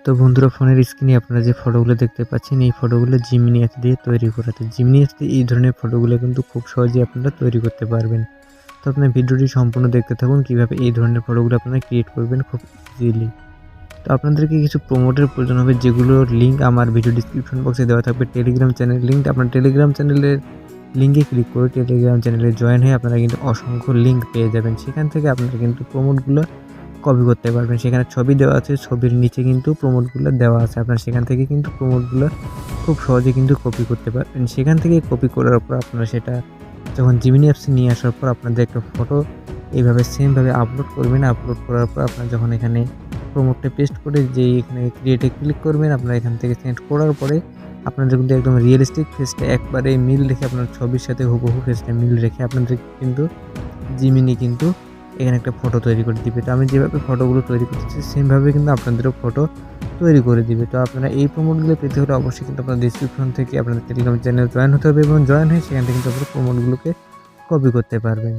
তো বন্ধুরা, ফোনের স্ক্রিনে আপনারা যে ফটোগুলো দেখতে পাচ্ছেন, এই ফটোগুলো জিমিনি অ্যাপ দিয়ে তৈরি করা। তো জিমিনি অ্যাপ দিয়ে এই ধরনের ফটোগুলো কিন্তু খুব সহজেই আপনারা তৈরি করতে পারবেন। তো আপনার ভিডিওটি সম্পূর্ণ দেখতে থাকুন কিভাবে এই ধরনের ফটোগুলো আপনারা ক্রিয়েট করবেন খুব ইজিলি। তো আপনাদেরকে কিছু প্রমোটের প্রয়োজন হবে, যেগুলোর লিঙ্ক আমার ভিডিও ডিসক্রিপশন বক্সে দেওয়া থাকবে। টেলিগ্রাম চ্যানেল লিঙ্ক, আপনার টেলিগ্রাম চ্যানেলের লিঙ্কে ক্লিক করে টেলিগ্রাম চ্যানেলে জয়েন হয়ে আপনারা কিন্তু অসংখ্য লিঙ্ক পেয়ে যাবেন। সেখান থেকে আপনারা কিন্তু প্রমোটগুলো কপি করতে পারবেন। সেখানে ছবি দেওয়া আছে, ছবির নিচে কিন্তু প্রমোটগুলো দেওয়া আছে। আপনারা সেখান থেকে কিন্তু প্রমোটগুলো খুব সহজে কিন্তু কপি করতে পারবেন। সেখান থেকে কপি করার পর আপনারা সেটা যখন জিমিনি অ্যাপসে নিয়ে আসার পর আপনাদের একটা ফটো এইভাবে সেমভাবে আপলোড করবেন। আপলোড করার পর আপনারা যখন এখানে প্রমোটটা পেস্ট করে যেই এখানে ক্রিয়েটে ক্লিক করবেন, আপনারা এখান থেকে সেন্ড করার পরে আপনাদের কিন্তু একদম রিয়েলিস্টিক ফেসটা একবারে মিল রেখে, আপনার ছবির সাথে হুবহু ফেসটা মিল রেখে আপনাদের কিন্তু জিমিনি কিন্তু এখানে একটা ফটো তৈরি করে দিবে। তো আমি যেভাবে ফটোগুলো তৈরি করতেছি সেমভাবে কিন্তু আপনাদেরও ফটো তৈরি করে দিবে। তো আপনারা এই প্রমোটগুলো পেতে হলে অবশ্যই কিন্তু আপনার ডিসক্রিপশন থেকে আপনাদের টেলিগ্রাম চ্যানেল জয়েন হতে হবে এবং জয়েন হয়ে সেখান থেকে কিন্তু আপনারা প্রমোটগুলোকে কপি করতে পারবেন।